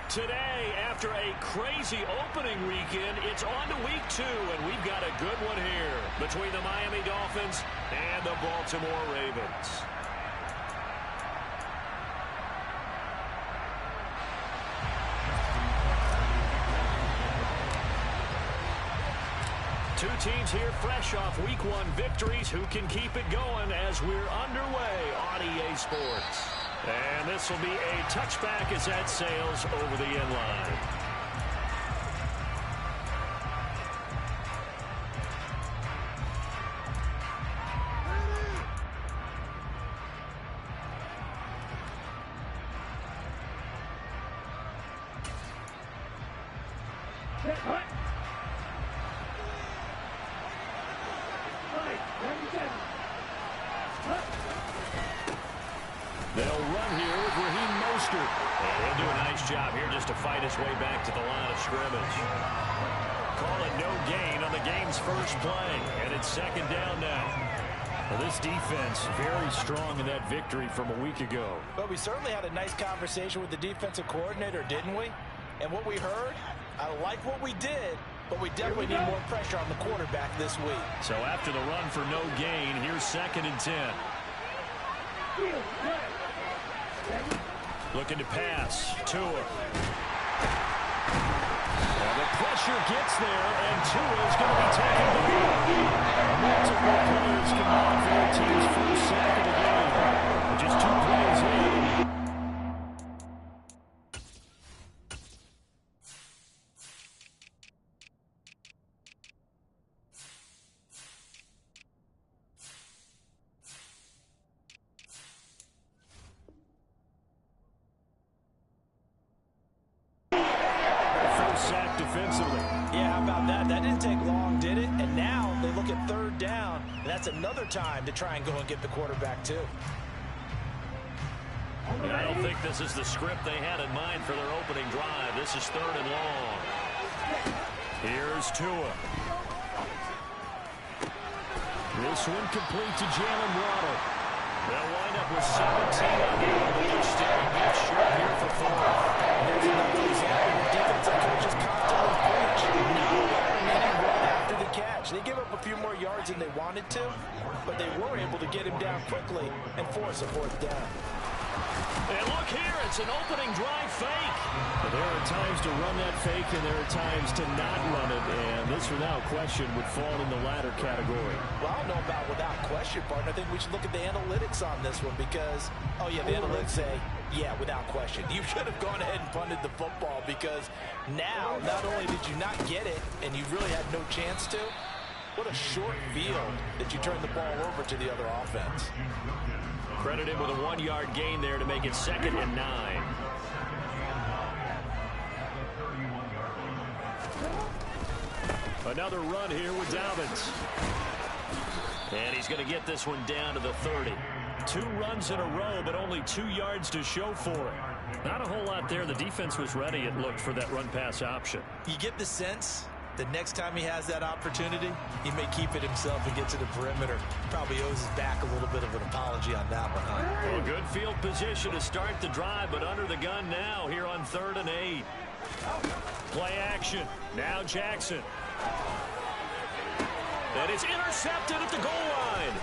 Today, after a crazy opening weekend, it's on to week 2, and we've got a good one here between the Miami Dolphins and the Baltimore Ravens. Two teams here fresh off week 1 victories. Who can keep it going as we're underway on EA Sports? And this will be a touchback as that sails over the end line. They'll run here with Raheem Mostert. And he'll do a nice job here just to fight his way back to the line of scrimmage. Call it no gain on the game's first play. And it's second down now. Well, this defense very strong in that victory from a week ago. But we certainly had a nice conversation with the defensive coordinator, didn't we? And what we heard, I like what we did, but we definitely need more pressure on the quarterback this week. So after the run for no gain, here's 2nd and 10. Looking to pass. Tua. And the pressure gets there, and Tua is going to be taken down. Multiple players combined for their team's first sack of the game. Just 2 plays in. Another time to try and go and get the quarterback too. I don't think this is the script they had in mind for their opening drive. This is 3rd and long. Here's Tua. This one complete to Jalen Waddle. They'll wind up with 17 on the year, but they're still a bit short here for 4th. There's another example of defensive coaches constantly preach. After the catch, they give up a few more yards than they wanted to, but they were able to get him down quickly and force a 4th down. And look here, it's an opening drive fake. But there are times to run that fake, and there are times to not run it, and this, without question, would fall in the latter category. Well, I don't know about without question, partner. I think we should look at the analytics on this one because, oh, yeah, the analytics say, yeah, without question. You should have gone ahead and punted the football because now, not only did you not get it, and you really had no chance to, what a short field that you turned the ball over to the other offense. Credited with a 1-yard gain there to make it 2nd and 9. Another run here with Dobbins. And he's going to get this one down to the 30. 2 runs in a row, but only 2 yards to show for it. Not a whole lot there. The defense was ready, it looked, for that run-pass option. You get the sense the next time he has that opportunity, he may keep it himself and get to the perimeter. Probably owes his back a little bit of an apology on that one, huh? Well, good field position to start the drive, but under the gun now here on 3rd and 8. Play action. Now Jackson. That is intercepted at the goal line.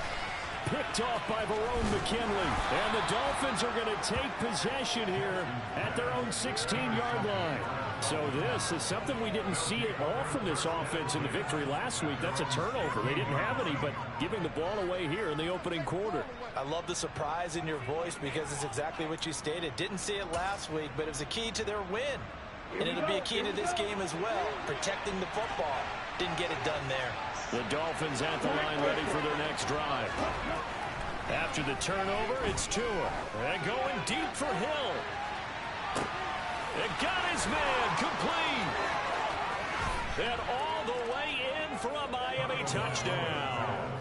Picked off by Verone McKinley. And the Dolphins are going to take possession here at their own 16-yard line. So this is something we didn't see at all from this offense in the victory last week. That's a turnover. They didn't have any, but giving the ball away here in the opening quarter. I love the surprise in your voice because it's exactly what you stated. Didn't see it last week, but it was a key to their win. And it'll be a key to this game as well, protecting the football. Didn't get it done there. The Dolphins at the line ready for their next drive. After the turnover, it's Tua. And going deep for Hill. It got his man complete. And all the way in for a Miami touchdown.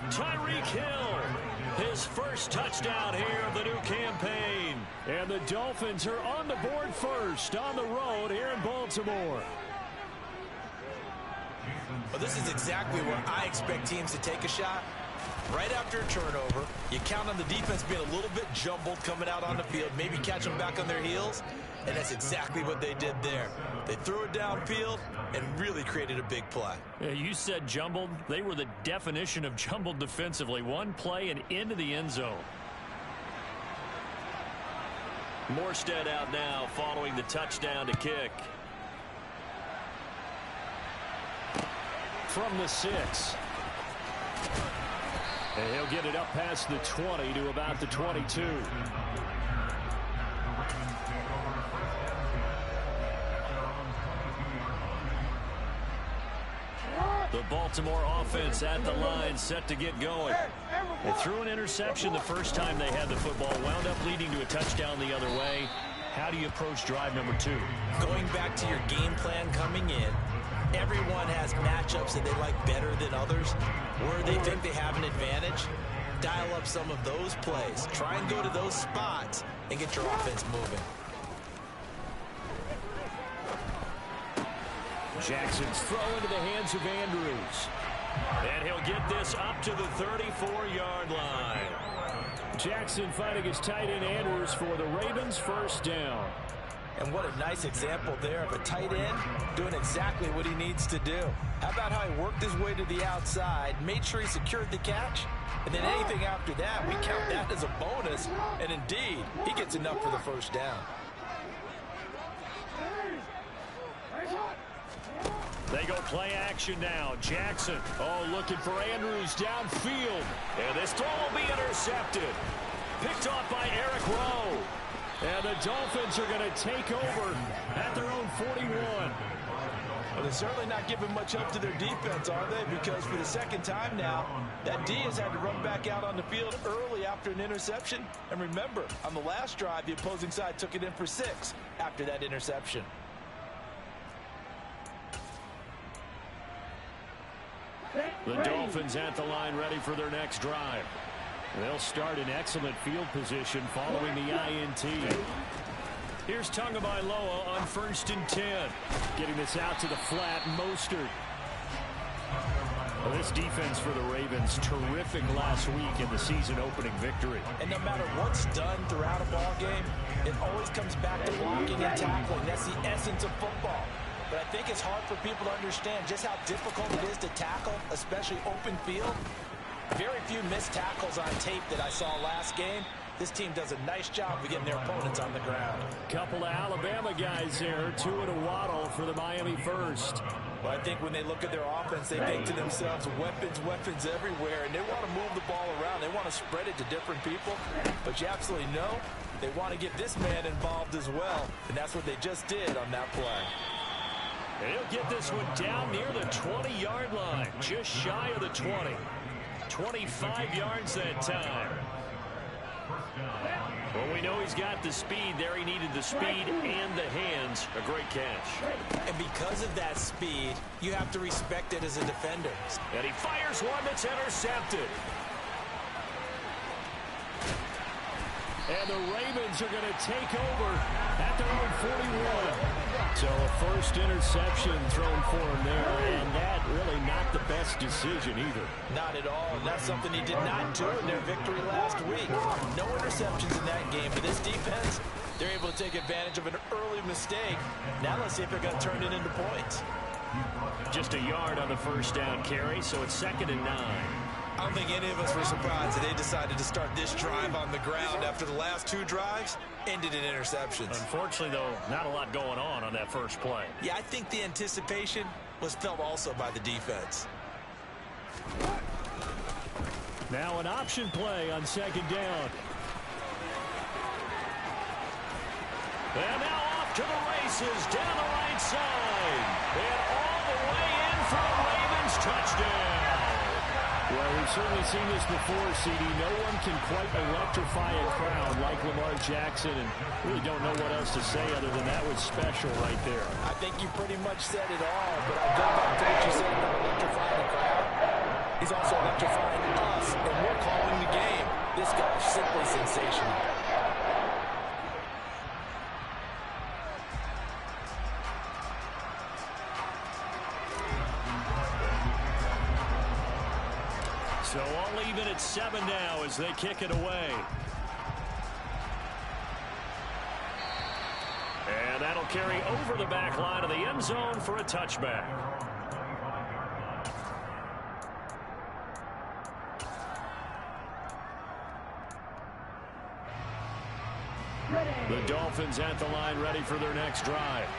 Tyreek Hill, his first touchdown here of the new campaign. And the Dolphins are on the board first on the road here in Baltimore. Well, this is exactly where I expect teams to take a shot. Right after a turnover, you count on the defense being a little bit jumbled coming out on the field, maybe catch them back on their heels. And that's exactly what they did there. They threw it downfield and really created a big play. Yeah, you said jumbled. They were the definition of jumbled defensively. One play and into the end zone. Morstead out now following the touchdown to kick. From the 6. And he'll get it up past the 20 to about the 22. The Baltimore offense at the line, set to get going. They threw an interception the first time they had the football, wound up leading to a touchdown the other way. How do you approach drive number 2? Going back to your game plan coming in, everyone has matchups that they like better than others. Where they think they have an advantage, dial up some of those plays. Try and go to those spots and get your offense moving. Jackson's throw into the hands of Andrews. And he'll get this up to the 34-yard line. Jackson fighting his tight end Andrews for the Ravens' first down. And what a nice example there of a tight end doing exactly what he needs to do. How about how he worked his way to the outside, made sure he secured the catch, and then anything after that, we count that as a bonus. And indeed, he gets enough for the first down. They go play action now. Jackson, looking for Andrews downfield. And this throw will be intercepted. Picked off by Eric Rowe. And the Dolphins are going to take over at their own 41. Well, they're certainly not giving much up to their defense, are they? Because for the second time now, that D has had to run back out on the field early after an interception. And remember, on the last drive, the opposing side took it in for 6 after that interception. The Dolphins at the line ready for their next drive. They'll start in excellent field position following the INT. Here's Tagovailoa on 1st and 10. Getting this out to the flat, Mostert. Well, this defense for the Ravens, terrific last week in the season opening victory. And no matter what's done throughout a ball game, it always comes back to blocking and tackling. That's the essence of football. But I think it's hard for people to understand just how difficult it is to tackle, especially open field. Very few missed tackles on tape that I saw last game. This team does a nice job of getting their opponents on the ground. Couple of Alabama guys there, Tua and Waddle for the Miami first. Well, I think when they look at their offense, they think to themselves, weapons, weapons everywhere, and they want to move the ball around. They want to spread it to different people, but you absolutely know they want to get this man involved as well, and that's what they just did on that play. And he'll get this one down near the 20-yard line, just shy of the 20. 25 yards that time. Well, we know he's got the speed there. He needed the speed and the hands. A great catch. And because of that speed, you have to respect it as a defender. And he fires one that's intercepted. And the Ravens are going to take over at their own 41. So a first interception thrown for him there, and that really not the best decision either. Not at all, and that's something he did not do in their victory last week. No interceptions in that game, but this defense, they're able to take advantage of an early mistake. Now let's see if they're going to turn it into points. Just a yard on the first down carry, so it's 2nd and 9. I don't think any of us were surprised that they decided to start this drive on the ground after the last 2 drives ended in interceptions. Unfortunately, though, not a lot going on that first play. Yeah, I think the anticipation was felt also by the defense. Now an option play on 2nd down. And now off to the races down the right side. And all the way in for a Ravens touchdown. Well, we've certainly seen this before, CD. No one can quite electrify a crowd like Lamar Jackson, and really don't know what else to say other than that was special right there. I think you pretty much said it all, but I'll go back to what you said about electrifying the crowd. He's also electrifying us, and we're calling the game. This guy is simply sensational. So all even at 7 now as they kick it away. And that'll carry over the back line of the end zone for a touchback. The Dolphins at the line ready for their next drive.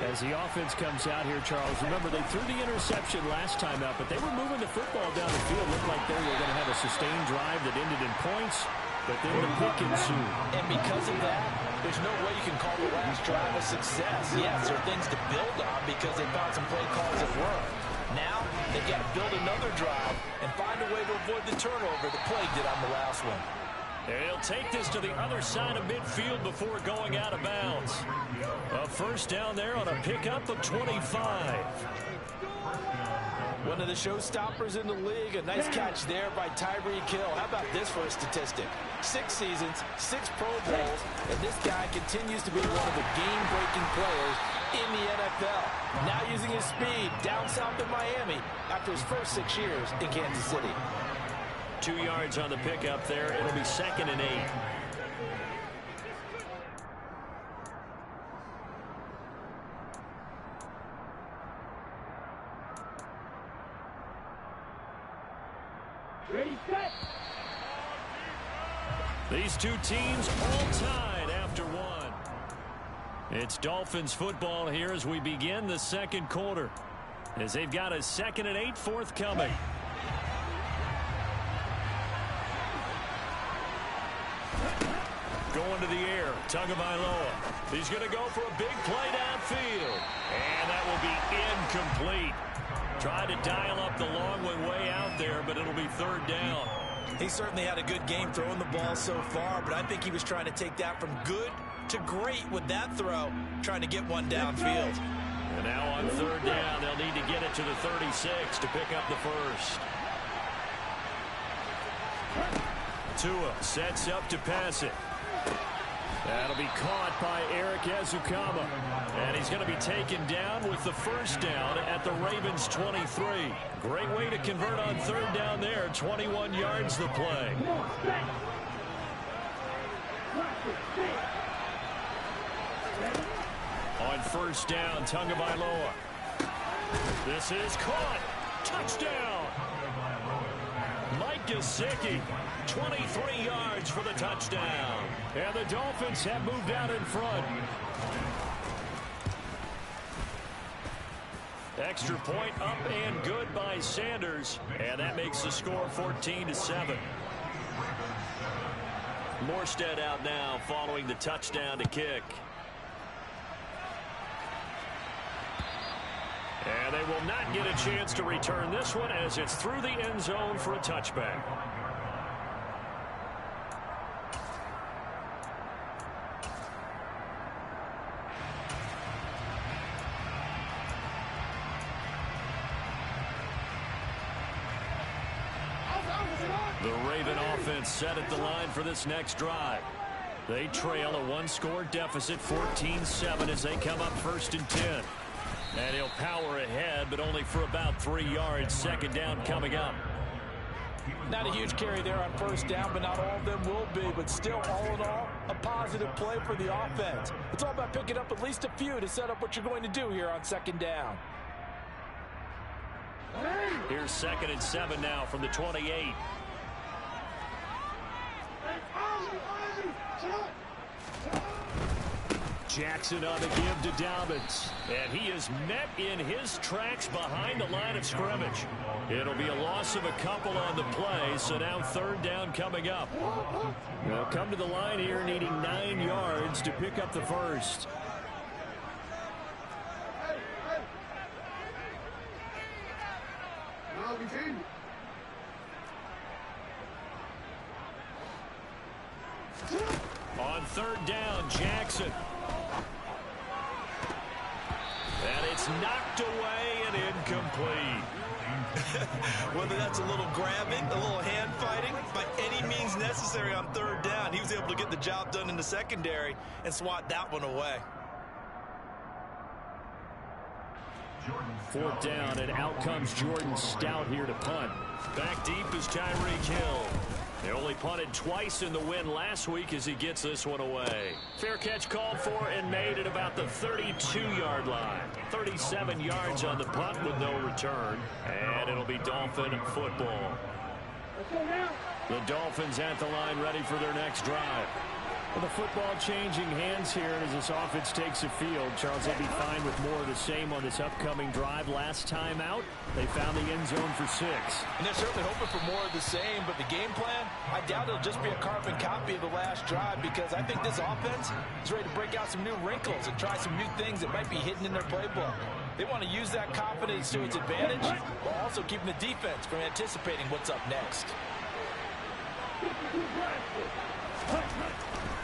As the offense comes out here, Charles, remember they threw the interception last time out, but they were moving the football down the field. Looked like they were going to have a sustained drive that ended in points, but then the pick ensued. And because of that, there's no way you can call the last drive a success. Yes, there are things to build on because they found some play calls that work. Now, they've got to build another drive and find a way to avoid the turnover that plagued it on the last one. He'll take this to the other side of midfield before going out of bounds. A first down there on a pickup of 25. One of the showstoppers in the league. A nice catch there by Tyreek Hill. How about this for a statistic? 6 seasons, 6 Pro Bowls, and this guy continues to be one of the game-breaking players in the NFL. Now using his speed down south in Miami after his first 6 years in Kansas City. 2 yards on the pickup there. It'll be 2nd and 8. Ready, set. These two teams all tied after one. It's Dolphins football here as we begin the second quarter, as they've got a 2nd and 8 forthcoming. Going to the air, Tagovailoa. He's going to go for a big play downfield. And that will be incomplete. Tried to dial up the long one way out there, but it'll be 3rd down. He certainly had a good game throwing the ball so far, but I think he was trying to take that from good to great with that throw, trying to get one downfield. And now on 3rd down, they'll need to get it to the 36 to pick up the first. Tua sets up to pass it. That'll be caught by Eric Ezukanma. And he's going to be taken down with the first down at the Ravens 23. Great way to convert on 3rd down there. 21 yards the play. On 1st down, Tagovailoa. This is caught. Touchdown. Mike Gesicki, 23 yards for the touchdown. And the Dolphins have moved out in front. Extra point up and good by Sanders. And that makes the score 14-7. Morstead out now following the touchdown to kick. And they will not get a chance to return this one as it's through the end zone for a touchback. The Raven offense set at the line for this next drive. They trail a 1-score deficit, 14-7, as they come up 1st and 10. And he'll power ahead, but only for about 3 yards. 2nd down coming up. Not a huge carry there on 1st down, but not all of them will be. But still, all in all, a positive play for the offense. It's all about picking up at least a few to set up what you're going to do here on 2nd down. Here's 2nd and 7 now from the 28. Jackson on the give to Dobbins. And he is met in his tracks behind the line of scrimmage. It'll be a loss of a couple on the play, so now 3rd down coming up. They'll come to the line here needing 9 yards to pick up the first. On 3rd down, Jackson. And it's knocked away and incomplete. Whether that's a little grabbing, a little hand fighting, by any means necessary on 3rd down, he was able to get the job done in the secondary and swat that one away. 4th down, and out comes Jordan Stout here to punt. Back deep is Tyreek Hill. They only punted twice in the win last week as he gets this one away. Fair catch called for and made at about the 32-yard line. 37 yards on the punt with no return. And it'll be Dolphin football. The Dolphins at the line ready for their next drive. Well, the football changing hands here as this offense takes the field. Charles, they'll be fine with more of the same on this upcoming drive. Last time out, they found the end zone for 6. And they're certainly hoping for more of the same, but the game plan, I doubt it'll just be a carbon copy of the last drive, because I think this offense is ready to break out some new wrinkles and try some new things that might be hidden in their playbook. They want to use that confidence to its advantage, while also keeping the defense from anticipating what's up next.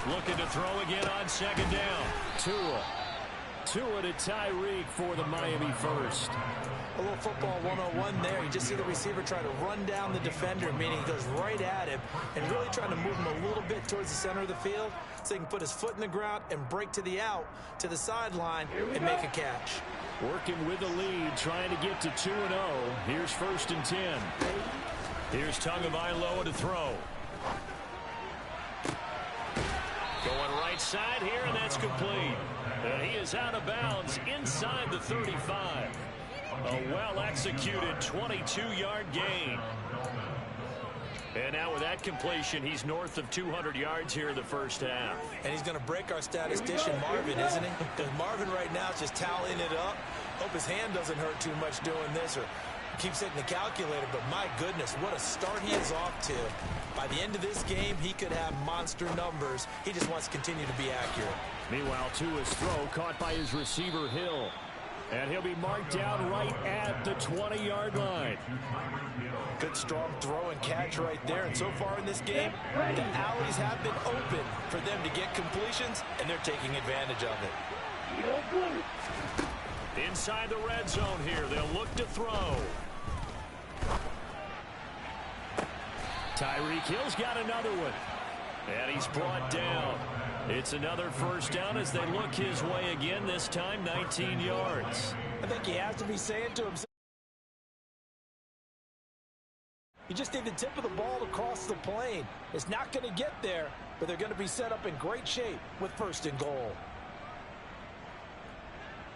Looking to throw again on 2nd down. Tua to Tyreek for the Miami first. A little football 101 there. You just see the receiver try to run down the defender, meaning he goes right at him and really trying to move him a little bit towards the center of the field so he can put his foot in the ground and break to the out, to the sideline, and make a catch. Working with the lead, trying to get to 2-0. Here's 1st and 10. Here's Tagovailoa to throw. Going right side here, and that's complete. And he is out of bounds inside the 35. A well-executed 22-yard gain. And now with that completion, he's north of 200 yards here in the first half. And he's going to break our statistician, Marvin, isn't he? Because Marvin right now is just tallying it up. Hope his hand doesn't hurt too much doing this, or keeps hitting the calculator, but my goodness, what a start he is off to. By the end of this game, he could have monster numbers. He just wants to continue to be accurate. Meanwhile, Tua's throw caught by his receiver, Hill. And he'll be marked down right at the 20-yard line. Good strong throw and catch right there. And so far in this game, the alleys have been open for them to get completions, and they're taking advantage of it. Inside the red zone here, they'll look to throw. Tyreek Hill's got another one. And he's brought down. It's another 1st down as they look his way again, this time 19 yards. I think he has to be saying to himself, you just need the tip of the ball to cross the plane. It's not going to get there, but they're going to be set up in great shape with 1st and goal.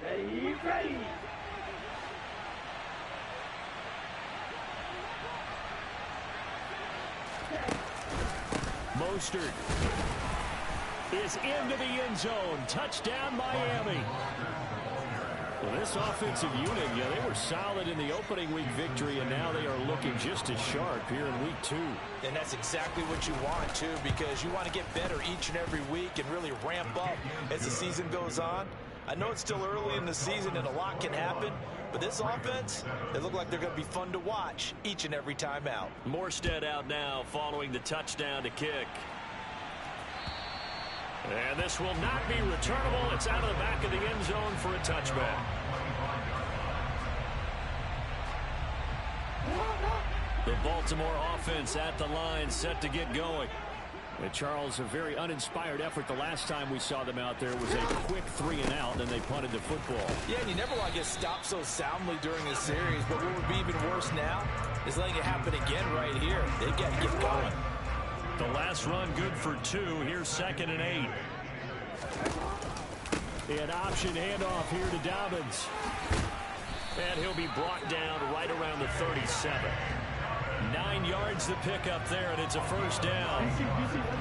Ready. Mostert is into the end zone. Touchdown, Miami. Well, this offensive unit, they were solid in the opening week victory, and now they are looking just as sharp here in week 2. And that's exactly what you want, too, because you want to get better each and every week and really ramp up as the season goes on. I know it's still early in the season and a lot can happen, but this offense, they look like they're going to be fun to watch each and every time out. Morstead out now following the touchdown to kick. And this will not be returnable. It's out of the back of the end zone for a touchback. The Baltimore offense at the line, set to get going. And Charles, a very uninspired effort the last time we saw them out there. Was a quick 3-and-out, then they punted the football. Yeah, and you never want to get stopped so soundly during a series, but what would be even worse now is letting it happen again right here. They got to get going. The last run good for 2. Here's 2nd and 8. An option handoff here to Dobbins. And he'll be brought down right around the 37. 9 yards to pick up there, and it's a 1st down.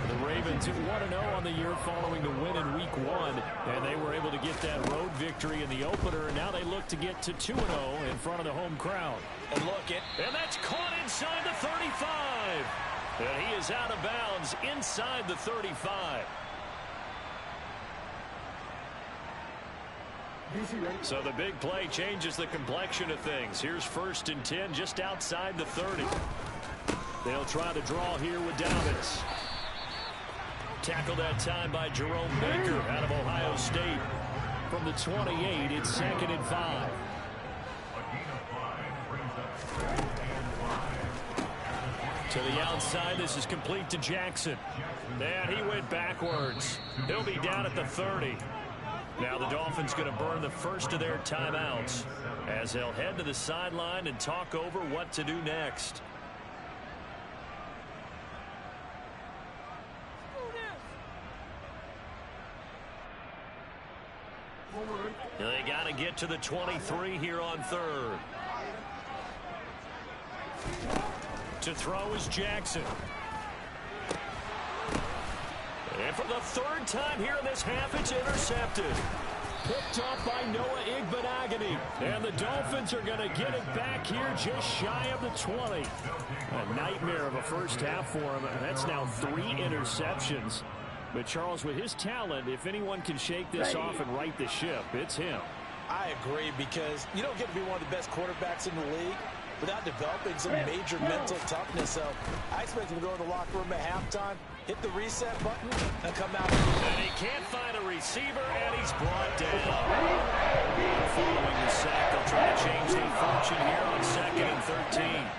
The Ravens 1-0 on the year following the win in week 1, and they were able to get that road victory in the opener, and now they look to get to 2-0 in front of the home crowd. And look it. And that's caught inside the 35. And he is out of bounds inside the 35. So the big play changes the complexion of things. Here's 1st and 10 just outside the 30. They'll try the draw here with Dobbins. Tackled that time by Jerome Baker out of Ohio State. From the 28, it's 2nd and 5. To the outside, this is complete to Jackson. And he went backwards. He'll be down at the 30. Now the Dolphins going to burn the first of their timeouts as they'll head to the sideline and talk over what to do next. They got to get to the 23 here on third. To throw is Jackson. And for the third time here in this half, it's intercepted. Picked off by Noah Igbinoghene. And the Dolphins are going to get it back here just shy of the 20. A nightmare of a first half for him. That's now 3 interceptions. But, Charles, with his talent, if anyone can shake this off and right the ship, it's him. I agree, because you don't get to be one of the best quarterbacks in the league without developing some major mental toughness. So I expect him to go to the locker room at halftime, hit the reset button, and come out. And he can't find a receiver, and he's brought down. Following the sack, they'll try to change their fortune here on 2nd and 13.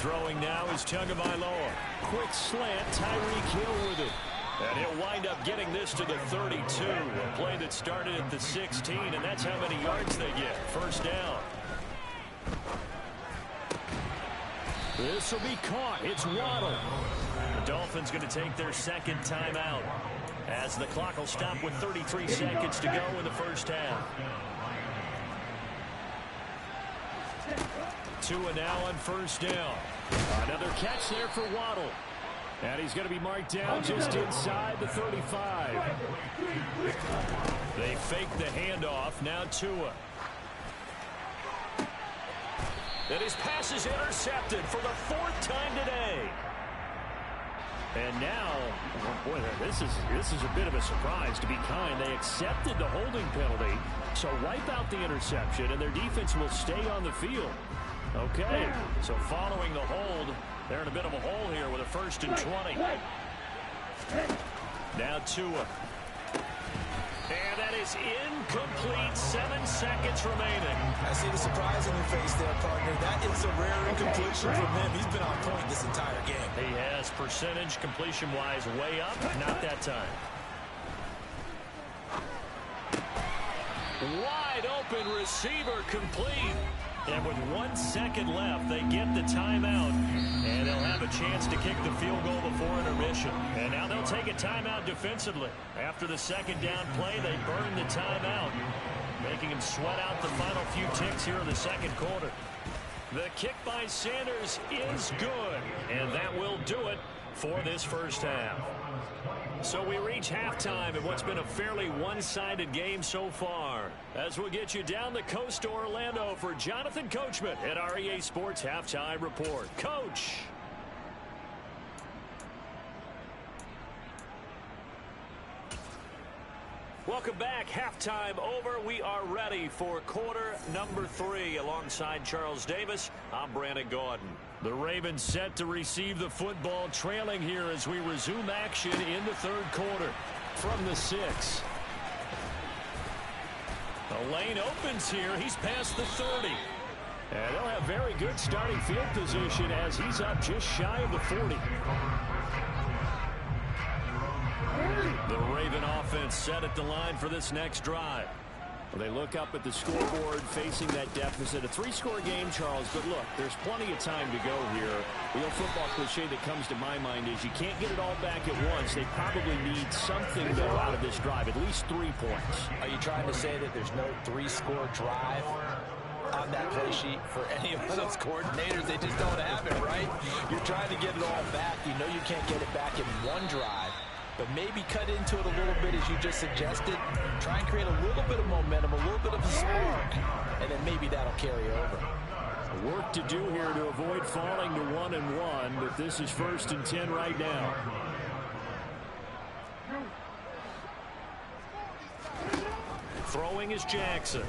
Throwing now is Tagovailoa. Quick slant, Tyreek Hill with it. And he'll wind up getting this to the 32. A play that started at the 16, and that's how many yards they get. First down. This will be caught. It's Waddle. The Dolphins going to take their second timeout as the clock will stop with 33 seconds to go in the first half. Tua now on first down. Another catch there for Waddle. And he's going to be marked down just inside the 35. They fake the handoff. Now Tua. And his pass is intercepted for the 4th time today. And now, boy, this is a bit of a surprise, to be kind. They accepted the holding penalty, so wipe out the interception, and their defense will stay on the field. Okay, so following the hold, they're in a bit of a hole here with a 1st and 20. Now Tua. And that is incomplete. 7 seconds remaining. I see the surprise on your face there, partner. That is a rare incompletion from him. He's been on point this entire game. He has percentage completion-wise way up. Not that time. Wide open receiver complete. And with 1 second left, they get the timeout. And they'll have a chance to kick the field goal before intermission. And now they'll take a timeout defensively. After the second down play, they burn the timeout, making him sweat out the final few ticks here in the second quarter. The kick by Sanders is good. And that will do it for this first half. So we reach halftime in what's been a fairly one-sided game so far. As we'll get you down the coast to Orlando for Jonathan Coachman at our EA Sports Halftime Report. Coach. Welcome back. Halftime over. We are ready for quarter number 3. Alongside Charles Davis, I'm Brandon Gaudin. The Ravens set to receive the football, trailing here as we resume action in the third quarter. From the 6. The lane opens here. He's past the 30. And they'll have very good starting field position as he's up just shy of the 40. The Raven offense set at the line for this next drive. They look up at the scoreboard facing that deficit. A 3-score game, Charles, but look, there's plenty of time to go here. The old football cliche that comes to my mind is you can't get it all back at once. They probably need something, though, out of this drive, at least 3 points. Are you trying to say that there's no 3-score drive on that play sheet for any of those coordinators? They just don't have it, right? You're trying to get it all back. You know you can't get it back in one drive. But maybe cut into it a little bit, as you just suggested. Try and create a little bit of momentum, a little bit of a spark, and then maybe that'll carry over. Work to do here to avoid falling to 1-1, but this is 1st and 10 right now. Throwing is Jackson.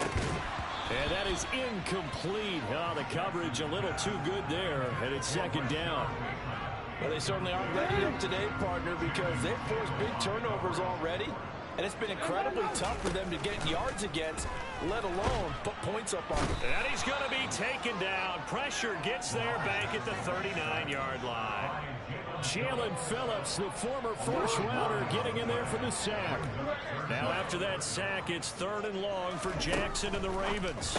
And that is incomplete. Oh, the coverage a little too good there, and it's 2nd down. Well, they certainly aren't ready up today, partner, because they've forced big turnovers already, and it's been incredibly tough for them to get yards against, let alone put points up on them. And he's going to be taken down. Pressure gets there back at the 39-yard line. Jalen Phillips, the former first-rounder, getting in there for the sack. Now after that sack, it's 3rd and long for Jackson and the Ravens.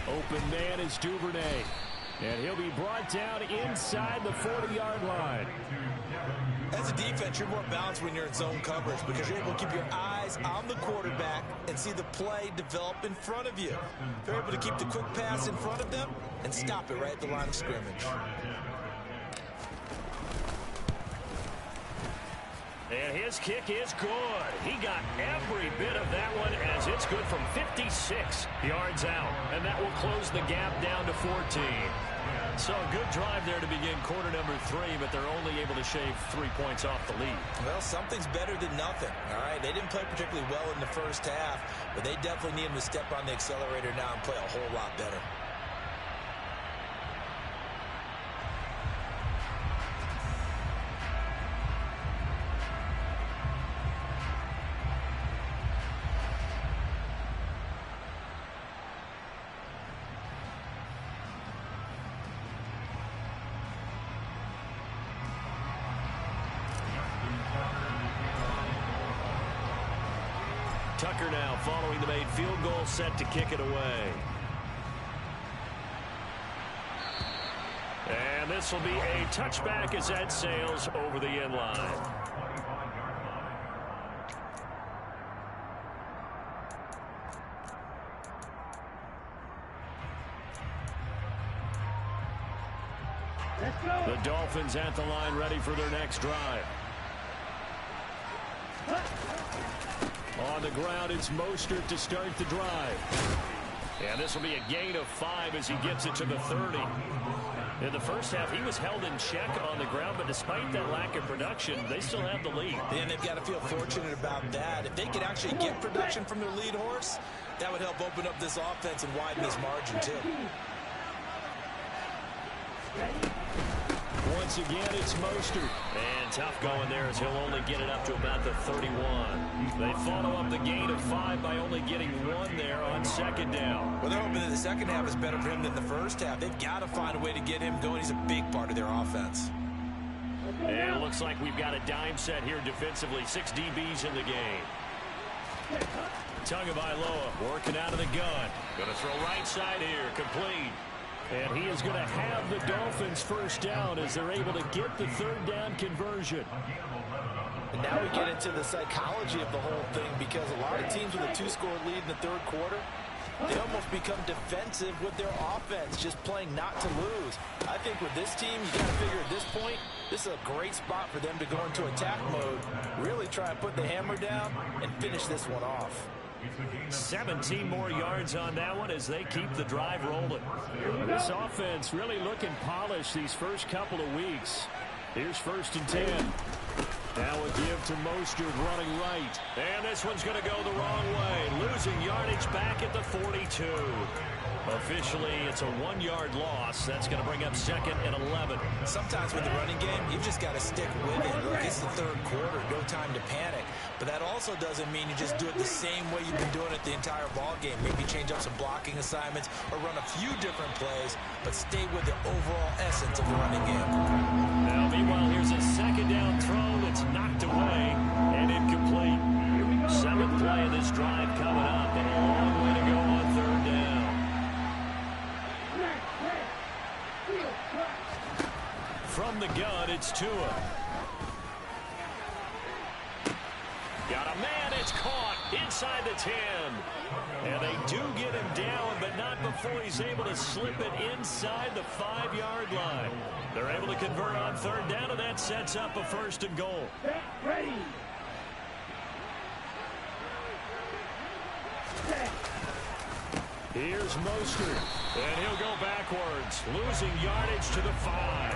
Open man is Duvernay. And he'll be brought down inside the 40-yard line. As a defense, you're more balanced when you're in zone coverage because you're able to keep your eyes on the quarterback and see the play develop in front of you. You're able to keep the quick pass in front of them and stop it right at the line of scrimmage. And his kick is good. He got every bit of that one as it's good from 56 yards out. And that will close the gap down to 14. So a good drive there to begin quarter number 3, but they're only able to shave 3 points off the lead. Well, something's better than nothing, all right? They didn't play particularly well in the first half, but they definitely need him to step on the accelerator now and play a whole lot better. Tucker now following the made field goal, set to kick it away. And this will be a touchback as that sails over the end line. The Dolphins at the line ready for their next drive. On the ground, it's Mostert to start the drive. And this will be a gain of 5 as he gets it to the 30. In the first half, he was held in check on the ground, but despite that lack of production, they still have the lead. And they've got to feel fortunate about that. If they could actually get production from their lead horse, that would help open up this offense and widen this margin, too. Once again, it's Mostert. And tough going there as he'll only get it up to about the 31. They follow up the gain of 5 by only getting 1 there on second down. Well, they're hoping that the second half is better for him than the first half. They've got to find a way to get him going. He's a big part of their offense. And it looks like we've got a dime set here defensively. 6 DBs in the game. Tagovailoa working out of the gun. Going to throw right side here. Complete. And he is going to have the Dolphins first down as they're able to get the 3rd down conversion. And now we get into the psychology of the whole thing because a lot of teams with a 2-score lead in the 3rd quarter, they almost become defensive with their offense, just playing not to lose. I think with this team, you got to figure at this point, this is a great spot for them to go into attack mode, really try and put the hammer down and finish this one off. 17 more yards on that one as they keep the drive rolling. This offense really looking polished these first couple of weeks. Here's 1st and 10. Now a give to Mostert running right. And this one's going to go the wrong way. Losing yardage back at the 42. Officially, it's a 1-yard loss. That's going to bring up 2nd and 11. Sometimes with the running game, you've just got to stick with it. Look, it's the 3rd quarter. No time to panic. But that also doesn't mean you just do it the same way you've been doing it the entire ball game. Maybe change up some blocking assignments or run a few different plays, but stay with the overall essence of the running game. Now, meanwhile, here's a 2nd down throw that's knocked away and incomplete. 7th play of this drive coming up, and a long way to go on 3rd down. From the gun, it's Tua. Got a man, it's caught inside the 10. And they do get him down, but not before he's able to slip it inside the 5-yard line. They're able to convert on 3rd down, and that sets up a 1st and goal. Ready. Here's Mostert, and he'll go backwards, losing yardage to the 5.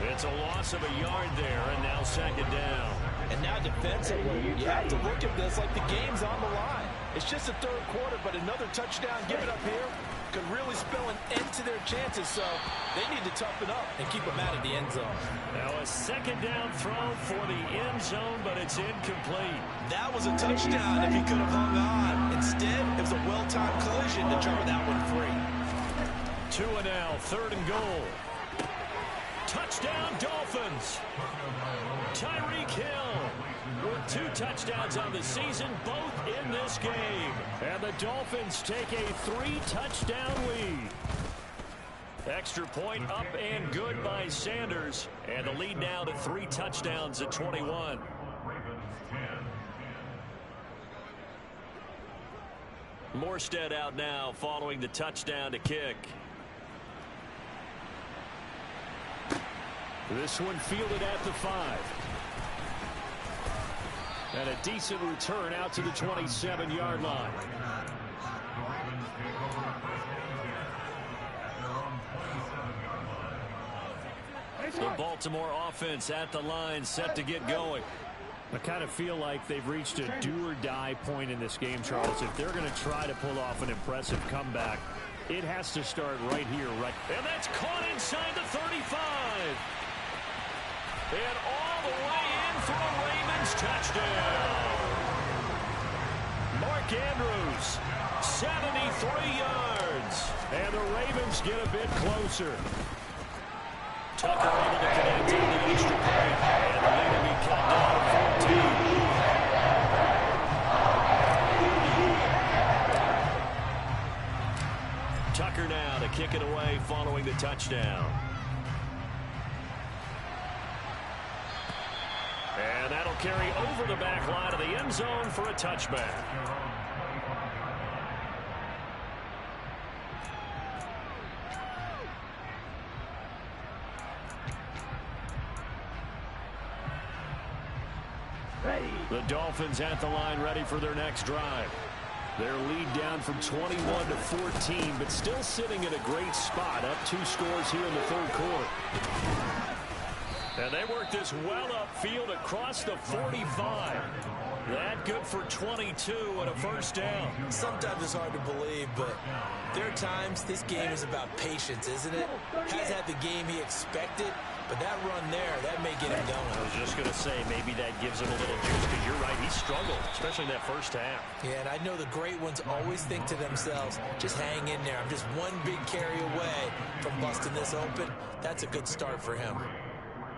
It's a loss of a yard there, and now 2nd down. And now defensively, you have to look at this like the game's on the line. It's just the 3rd quarter, but another touchdown given up here could really spell an end to their chances, so they need to toughen up and keep them out of the end zone. Now a 2nd down throw for the end zone, but it's incomplete. That was a touchdown if he could have hung on. Instead, it was a well-timed collision to jar that one free. Tua now, 3rd and goal. Touchdown, Dolphins. Tyreek Hill with 2 touchdowns on the season, both in this game. And the Dolphins take a 3-touchdown lead. Extra point up and good by Sanders. And the lead now to 3 touchdowns at 21. Morstead out now following the touchdown to kick. This one fielded at the 5. And a decent return out to the 27-yard line. The Baltimore offense at the line, set to get going. I kind of feel like they've reached a do-or-die point in this game, Charles. If they're going to try to pull off an impressive comeback, it has to start right here. And that's caught inside the 35. And all the way in for a Ravens touchdown. Mark Andrews, 73 yards. And the Ravens get a bit closer. Tucker able to connect on the extra point. And the lead will be cut down to 14. Tucker now to kick it away following the touchdown. And that'll carry over the back line of the end zone for a touchback. The Dolphins at the line ready for their next drive. Their lead down from 21 to 14, but still sitting in a great spot, up 2 scores here in the 3rd quarter. And they work this well upfield across the 45. That good for 22 and a first down. Sometimes it's hard to believe, but there are times this game is about patience, isn't it? Has had the game he expected, but that run there, that may get him going. I was just going to say, maybe that gives him a little juice, because you're right, he struggled, especially in that first half. Yeah, and I know the great ones always think to themselves, just hang in there. I'm just one big carry away from busting this open. That's a good start for him.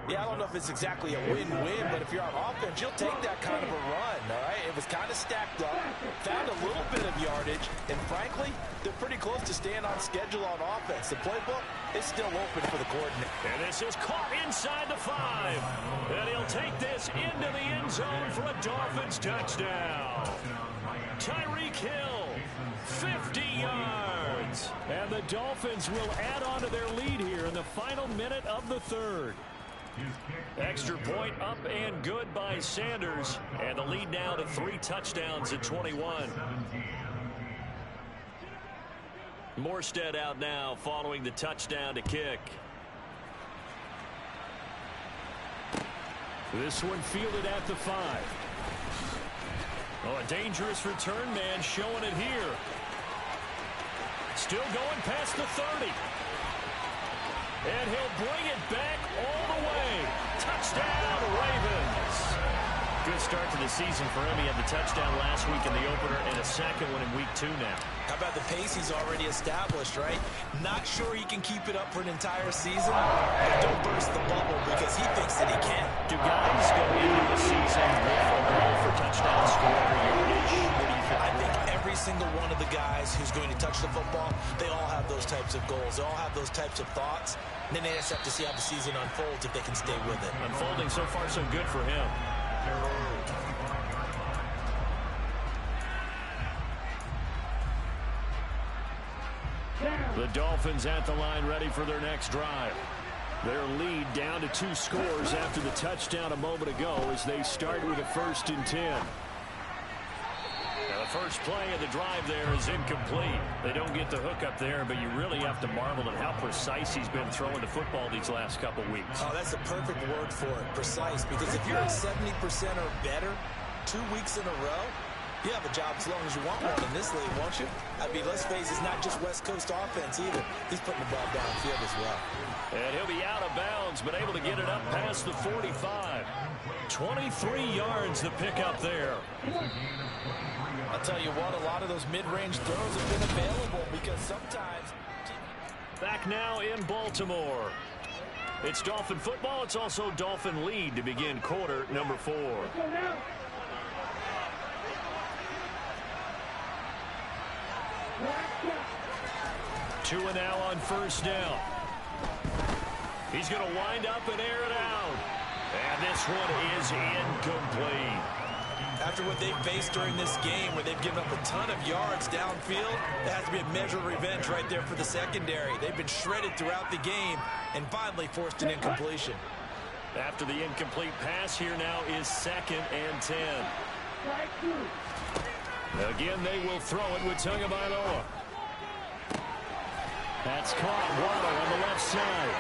Yeah, I don't know if it's exactly a win-win, but if you're on offense, you'll take that kind of a run, all right? It was kind of stacked up, found a little bit of yardage, and frankly, they're pretty close to staying on schedule on offense. The playbook is still open for the coordinator. And this is caught inside the 5. And he'll take this into the end zone for a Dolphins touchdown. Tyreek Hill, 50 yards. And the Dolphins will add on to their lead here in the final minute of the 3rd. Extra point up and good by Sanders. And the lead now to 3 touchdowns at 21. Morstead out now following the touchdown to kick. This one fielded at the 5. Oh, a dangerous return man showing it here. Still going past the 30. And he'll bring it back all the way. Touchdown, Ravens. Good start to the season for him. He had the touchdown last week in the opener and a second one in week 2 now. How about the pace he's already established, right? Not sure he can keep it up for an entire season, but don't burst the bubble because he thinks that he can. Do guys go into the season with a goal for touchdown score or yardage? What do you think? I think every single one of the guys who's going to touch the football, they all have those types of goals. They all have those types of thoughts. And then they just have to see how the season unfolds if they can stay with it. Unfolding so far so good for him. The Dolphins at the line ready for their next drive. Their lead down to 2 scores after the touchdown a moment ago as they start with a 1st and 10. Now the first play of the drive there is incomplete. They don't get the hook up there, but you really have to marvel at how precise he's been throwing the football these last couple weeks. Oh, that's a perfect word for it, precise, because if you're at 70% or better 2 weeks in a row, you have a job as long as you want one in this league, won't you? I mean, let's face it, it's not just West Coast offense either. He's putting the ball downfield as well. And he'll be out of bounds, but able to get it up past the 45. 23 yards the pickup there. I'll tell you what, a lot of those mid-range throws have been available because sometimes... Back now in Baltimore. It's Dolphin football. It's also Dolphin lead to begin quarter number 4. Two and now on first down. He's going to wind up and air it out. And this one is incomplete. After what they've faced during this game, where they've given up a ton of yards downfield, there has to be a measure of revenge right there for the secondary. They've been shredded throughout the game and finally forced an incompletion. After the incomplete pass, here now is 2nd and 10. Again, they will throw it with Tagovailoa. That's caught. Waddle on the left side.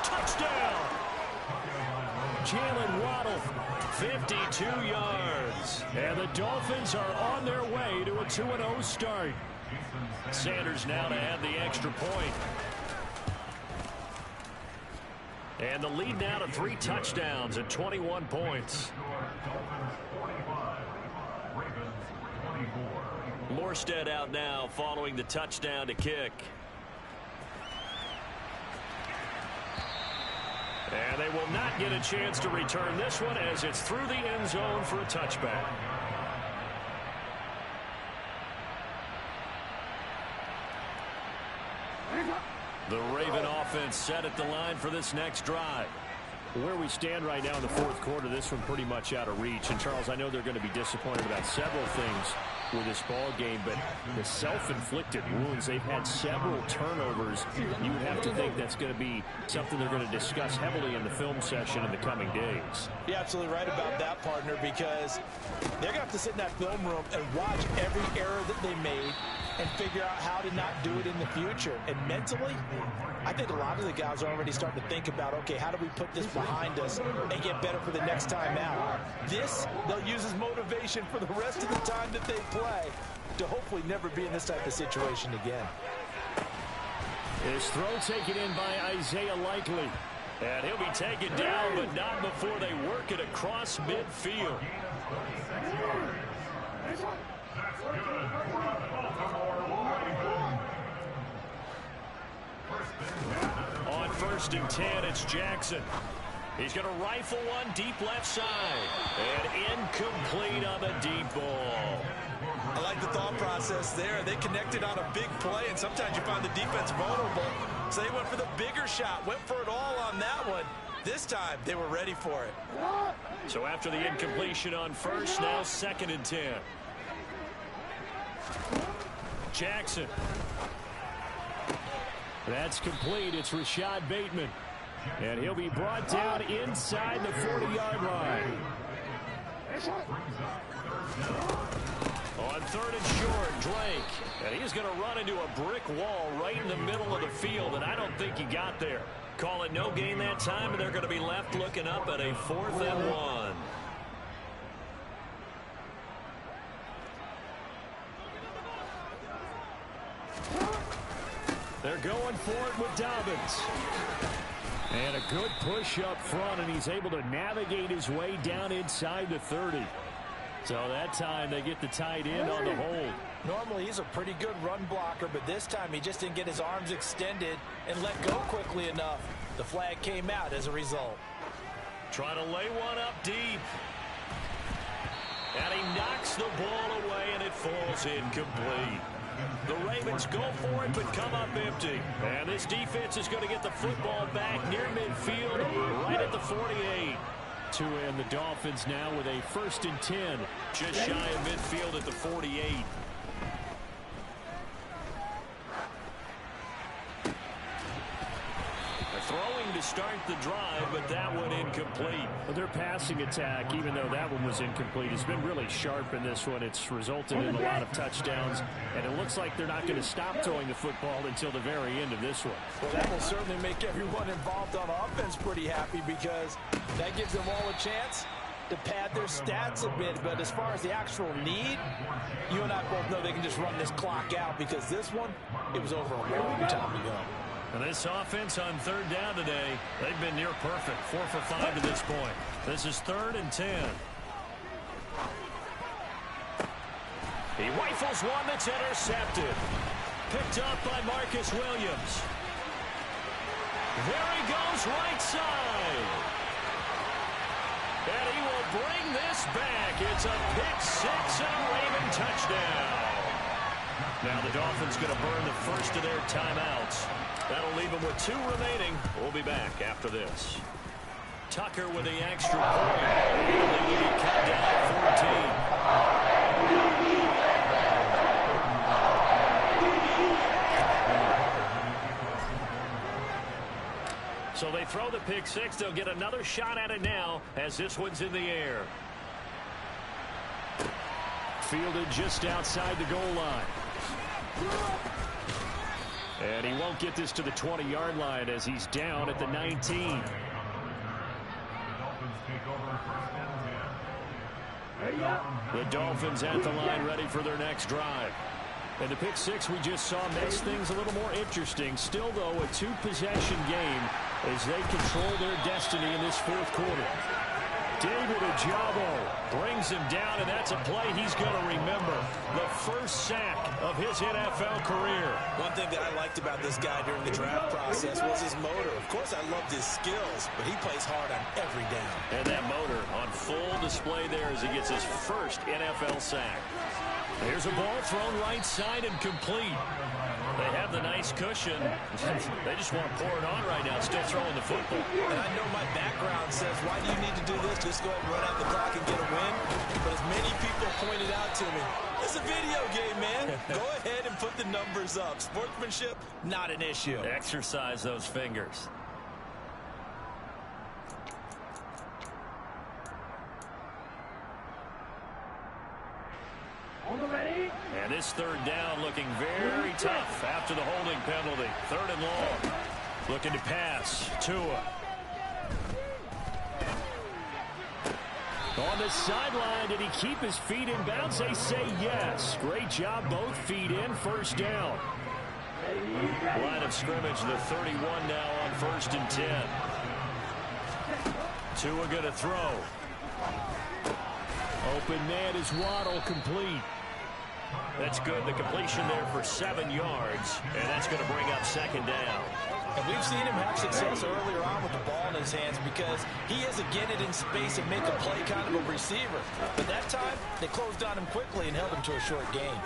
Touchdown! Jalen Waddle, 52 yards. And the Dolphins are on their way to a 2-0 start. Sanders now to add the extra point. And the lead now to 3 touchdowns at 21 points. Morstead out now following the touchdown to kick. And they will not get a chance to return this one as it's through the end zone for a touchback. The Raven offense set at the line for this next drive. Where we stand right now in the 4th quarter, this one pretty much out of reach. And, Charles, I know they're going to be disappointed about several things with this ball game, but the self-inflicted wounds, they've had several turnovers. You would have to think that's going to be something they're going to discuss heavily in the film session in the coming days. You're absolutely right about that, partner, because they're going to have to sit in that film room and watch every error that they made and figure out how to not do it in the future. And mentally, I think a lot of the guys are already starting to think about, okay, how do we put this behind us and get better for the next time out? This, they'll use as motivation for the rest of the time that they play to hopefully never be in this type of situation again. His throw taken in by Isaiah Likely. And he'll be taken down, but not before they work it across midfield. On 1st and 10, it's Jackson. He's going to rifle one deep left side. And incomplete on the deep ball. I like the thought process there. They connected on a big play, and sometimes you find the defense vulnerable. So they went for the bigger shot, went for it all on that one. This time, they were ready for it. So after the incompletion on 1st, now 2nd and 10. Jackson. That's complete. It's Rashad Bateman. And he'll be brought down inside the 40-yard line. On 3rd and short, Drake. And he's going to run into a brick wall right in the middle of the field, and I don't think he got there. Call it no gain that time, and they're going to be left looking up at a 4th and 1. They're going for it with Dobbins. And a good push up front, and he's able to navigate his way down inside the 30. So that time they get the tight end on the hold. Normally he's a pretty good run blocker, but this time he just didn't get his arms extended and let go quickly enough. The flag came out as a result. Trying to lay one up deep. And he knocks the ball away, and it falls incomplete. The Ravens go for it, but come up empty. And this defense is going to get the football back near midfield, right at the 48. To end the Dolphins now with a 1st and 10. Just shy of midfield at the 48. Throwing to start the drive, but that one incomplete. Well, their passing attack, even though that one was incomplete, has been really sharp in this one. It's resulted in a lot of touchdowns, and it looks like they're not going to stop throwing the football until the very end of this one. Well, that will certainly make everyone involved on offense pretty happy, because that gives them all a chance to pad their stats a bit. But as far as the actual need, you and I both know they can just run this clock out, because this one, it was over a long time ago. And this offense on 3rd down today, they've been near perfect. 4 for 5 to this point. This is 3rd and 10. He rifles one that's intercepted. Picked up by Marcus Williams. There he goes, right side. And he will bring this back. It's a pick six and a Raven touchdown. Now the Dolphins going to burn the first of their timeouts. That'll leave them with 2 remaining. We'll be back after this. Tucker with the extra point. They need to cut down to 14. So they throw the pick six. They'll get another shot at it now as this one's in the air. Fielded just outside the goal line. And he won't get this to the 20-yard line as he's down at the 19. The Dolphins at the line ready for their next drive. And the pick six we just saw makes things a little more interesting. Still, though, a 2-possession game as they control their destiny in this fourth quarter. David Ojabo brings him down, and that's a play he's going to remember. The first sack of his NFL career. One thing that I liked about this guy during the draft process was his motor. Of course, I loved his skills, but he plays hard on every down. And that motor on full display there as he gets his first NFL sack. Here's a ball thrown right side and complete. They have the nice cushion. They just want to pour it on right now, still throwing the football. And I know my background says, why do you need to do this? Just go ahead and run out the clock and get a win. But as many people pointed out to me, it's a video game, man. Go ahead and put the numbers up. Sportsmanship, not an issue. Exercise those fingers. And this third down looking very tough after the holding penalty. Third and long. Looking to pass. Tua. On the sideline, did he keep his feet in bounds? They say yes. Great job, both feet in. First down. Line of scrimmage, the 31 now on 1st and 10. Tua going to throw. Open man is Waddle, complete. That's good. The completion there for 7 yards, and that's going to bring up second down. And we've seen him have success earlier on with the ball in his hands because he is a get it in space and make a play kind of a receiver. But that time, they closed on him quickly and held him to a short gain.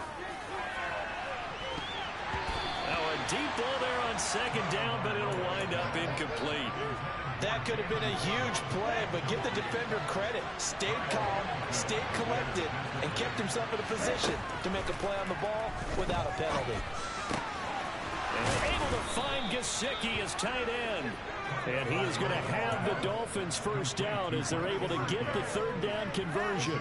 Now a deep ball there on second down, but it'll wind up incomplete. That could have been a huge play, but give the defender credit. Stayed calm, stayed collected, and kept himself in a position to make a play on the ball without a penalty. And able to find Gesicki as tight end. And he is going to have the Dolphins first down as they're able to get the third down conversion.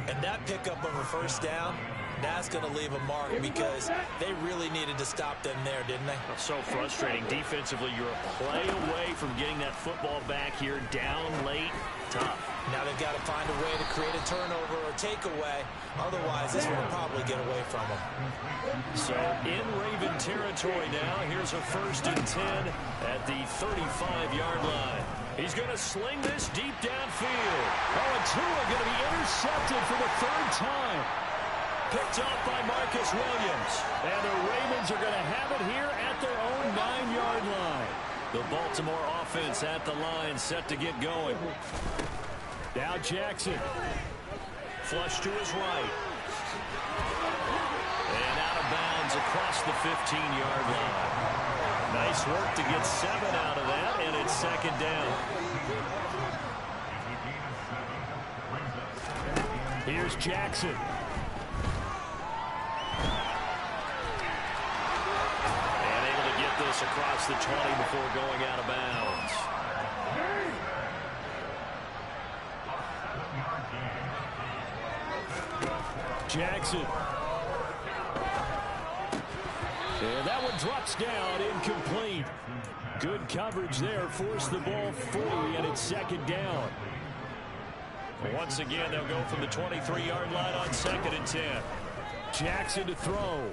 And that pickup of a first down, that's going to leave a mark because they really needed to stop them there, didn't they? So frustrating. Defensively, you're a play away from getting that football back here down late. Tough. Now they've got to find a way to create a turnover or takeaway. Otherwise, this one will probably get away from them. So in Raven territory now. Here's a 1st and 10 at the 35-yard line. He's going to sling this deep downfield. Oh, and Tua going to be intercepted for the 3rd time. Picked off by Marcus Williams. And the Ravens are going to have it here at their own 9-yard line. The Baltimore offense at the line set to get going. Now Jackson. Flush to his right. And out of bounds across the 15-yard line. Nice work to get 7 out of that, and it's second down. Here's Jackson. Across the 20 before going out of bounds. Jackson. And that one drops down, incomplete. Good coverage there, forced the ball free, and it's second down. Once again, they'll go from the 23-yard line on 2nd and 10. Jackson to throw.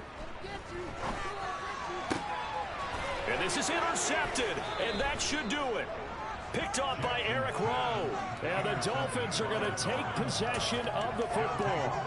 And this is intercepted, and that should do it. Picked off by Eric Rowe. And the Dolphins are going to take possession of the football.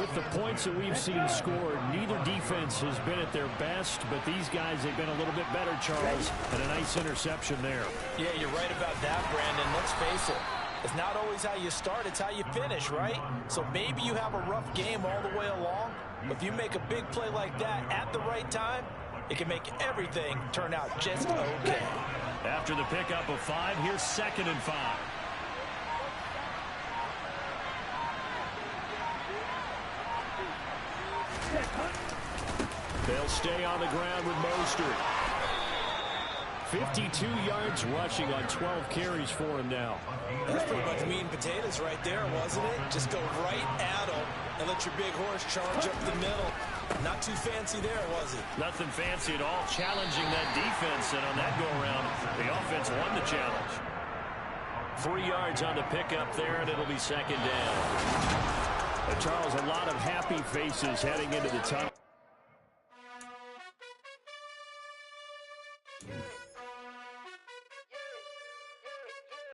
With the points that we've seen scored, neither defense has been at their best, but these guys have been a little bit better, Charles, and a nice interception there. Yeah, you're right about that, Brandon. Let's face it. It's not always how you start, it's how you finish, right? So maybe you have a rough game all the way along, but if you make a big play like that at the right time, it can make everything turn out just okay. After the pickup of 5, here's 2nd and 5. They'll stay on the ground with Mostert. 52 yards rushing on 12 carries for him now. That's pretty much meat and potatoes right there, wasn't it? Just go right at them and let your big horse charge up the middle. Not too fancy there, was it? Nothing fancy at all. Challenging that defense, and on that go-around, the offense won the challenge. 3 yards on the pickup there, and it'll be 2nd down. Charles, a lot of happy faces heading into the tunnel.